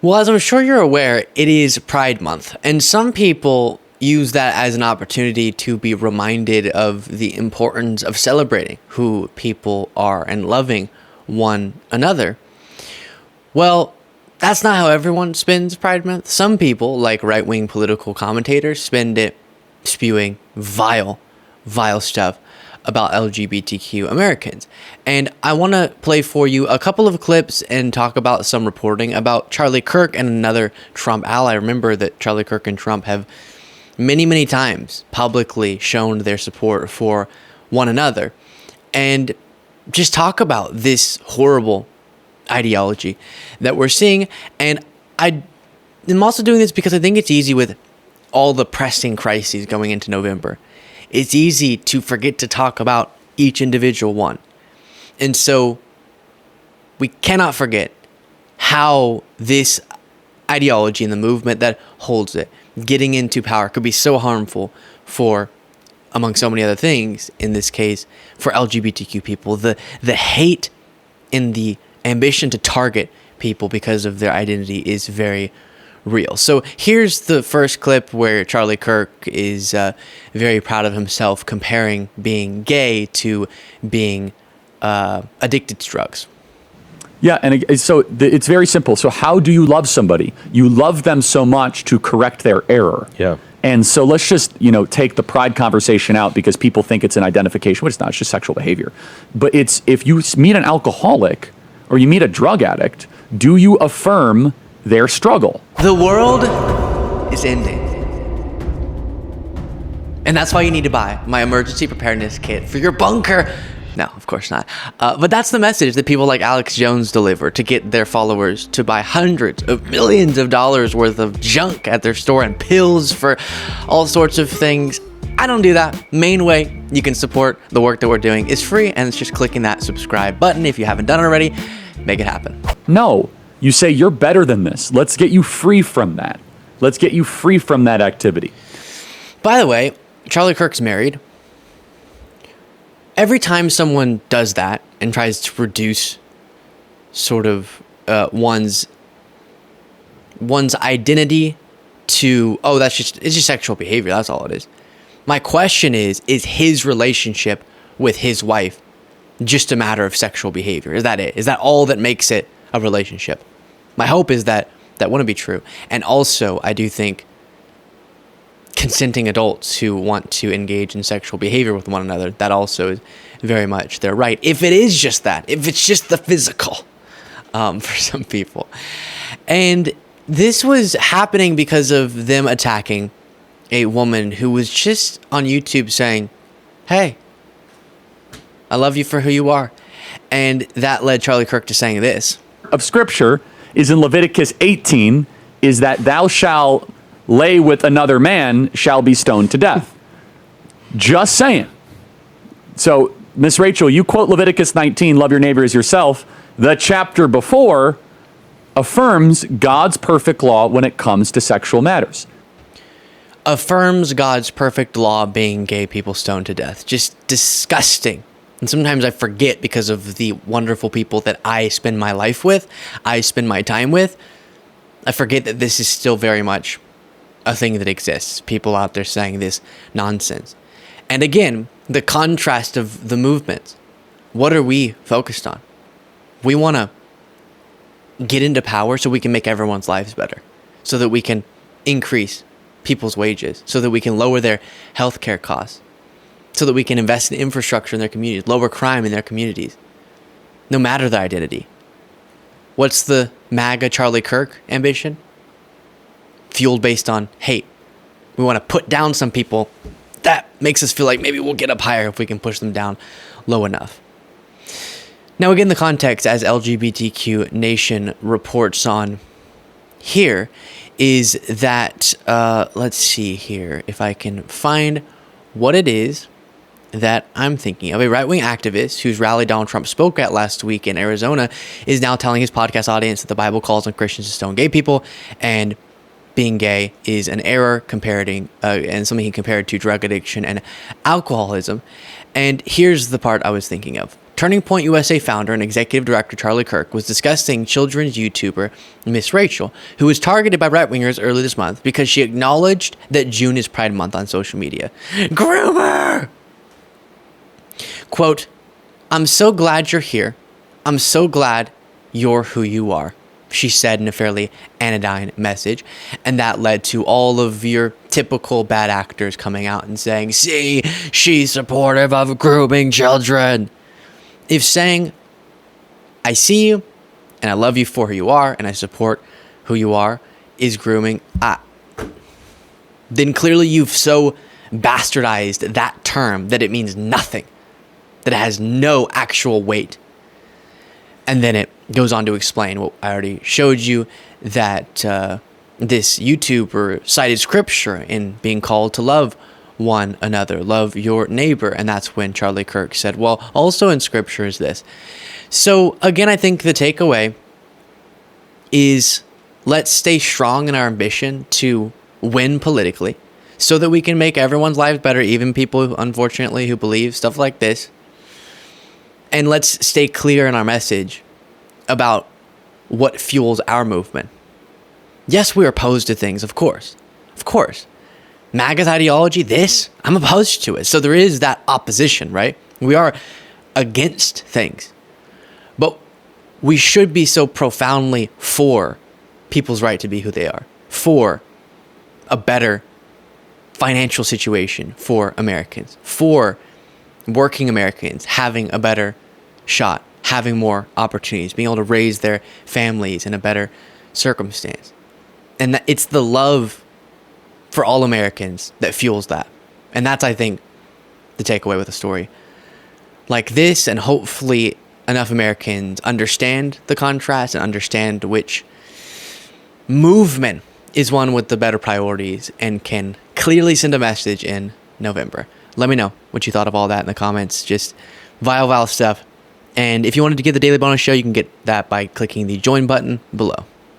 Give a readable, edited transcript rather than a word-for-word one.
Well, as I'm sure you're aware, it is Pride Month, and some people use that as an opportunity to be reminded of the importance of celebrating who people are and loving one another. Well, that's not how everyone spends Pride Month. Some people, like right-wing political commentators, spend it spewing vile stuff about LGBTQ Americans. And I want to play for you a couple of clips and talk about some reporting about Charlie Kirk and another Trump ally. Remember that Charlie Kirk and Trump have many times publicly shown their support for one another. And just talk about this horrible ideology that we're seeing. And I'm also doing this because I think it's easy with all the pressing crises going into November. It's easy to forget to talk about each individual one. And so we cannot forget how this ideology and the movement that holds it, getting into power, could be so harmful for, among so many other things, in this case, for LGBTQ people. The hate and the ambition to target people because of their identity is very real. So here's the first clip where Charlie Kirk is very proud of himself, comparing being gay to being addicted to drugs. Yeah, and it's very simple. So how do you love somebody? You love them so much to correct their error. Yeah. And so let's just, take the pride conversation out because people think it's an identification, but it's not. It's just sexual behavior. But it's, if you meet an alcoholic or you meet a drug addict, do you affirm their struggle? The world is ending. And that's why you need to buy my emergency preparedness kit for your bunker. No, of course not. But that's the message that people like Alex Jones deliver to get their followers to buy hundreds of millions of dollars worth of junk at their store and pills for all sorts of things. I don't do that. Main way you can support the work that we're doing is free, and it's just clicking that subscribe button. If you haven't done it already, make it happen. No. You say, you're better than this. Let's get you free from that. Let's get you free from that activity. By the way, Charlie Kirk's married. Every time someone does that and tries to reduce sort of one's identity to, it's just sexual behavior, that's all it is. My question is his relationship with his wife just a matter of sexual behavior? Is that it? Is that all that makes it a relationship? My hope is that wouldn't be true. And also, I do think consenting adults who want to engage in sexual behavior with one another, that also is very much their right. If it is just that, if it's just the physical, for some people. And this was happening because of them attacking a woman who was just on YouTube saying, "Hey, I love you for who you are." And that led Charlie Kirk to saying this. Of Scripture is in Leviticus 18, is that thou shalt lay with another man shall be stoned to death. Just saying. So, Miss Rachel, you quote Leviticus 19, love your neighbor as yourself. The chapter before affirms God's perfect law when it comes to sexual matters. Affirms God's perfect law being gay people stoned to death. Just disgusting. And sometimes I forget because of the wonderful people that I spend my life with, I spend my time with. I forget that this is still very much a thing that exists. People out there saying this nonsense. And again, the contrast of the movements. What are we focused on? We want to get into power so we can make everyone's lives better, so that we can increase people's wages, so that we can lower their healthcare costs, so that we can invest in infrastructure in their communities, lower crime in their communities, no matter their identity. What's the MAGA Charlie Kirk ambition? Fueled based on hate. We want to put down some people. That makes us feel like maybe we'll get up higher if we can push them down low enough. Now, again, the context, as LGBTQ Nation reports on here, is that, let's see here, if I can find what it is that I'm thinking of. A right-wing activist whose rally Donald Trump spoke at last week in Arizona is now telling his podcast audience that the Bible calls on Christians to stone gay people, and being gay is an error, and something he compared to drug addiction and alcoholism. And here's the part I was thinking of. Turning Point USA founder and executive director Charlie Kirk was discussing children's YouTuber Miss Rachel, who was targeted by right-wingers early this month because she acknowledged that June is Pride Month on social media. Groomer! Quote, "I'm so glad you're here. I'm so glad you're who you are," she said in a fairly anodyne message. And that led to all of your typical bad actors coming out and saying, "See, she's supportive of grooming children." If saying, "I see you and I love you for who you are and I support who you are," is grooming, then clearly you've so bastardized that term that it means nothing, that it has no actual weight. And then it goes on to explain what I already showed you, that this YouTuber cited scripture in being called to love one another, love your neighbor. And that's when Charlie Kirk said, well, also in scripture is this. So again, I think the takeaway is, let's stay strong in our ambition to win politically so that we can make everyone's lives better, even people, unfortunately, who believe stuff like this. And let's stay clear in our message about what fuels our movement. Yes, we're opposed to things, of course. Of course. MAGA's ideology, I'm opposed to it. So there is that opposition, right? We are against things. But we should be so profoundly for people's right to be who they are, for a better financial situation for Americans, for working Americans having a better shot, having more opportunities, being able to raise their families in a better circumstance. And that it's the love for all Americans that fuels that. And that's, I think, the takeaway with a story like this. And hopefully enough Americans understand the contrast and understand which movement is one with the better priorities and can clearly send a message in November. Let me know what you thought of all that in the comments. Just vile stuff. And if you wanted to get the Daily Bonus Show, you can get that by clicking the join button below.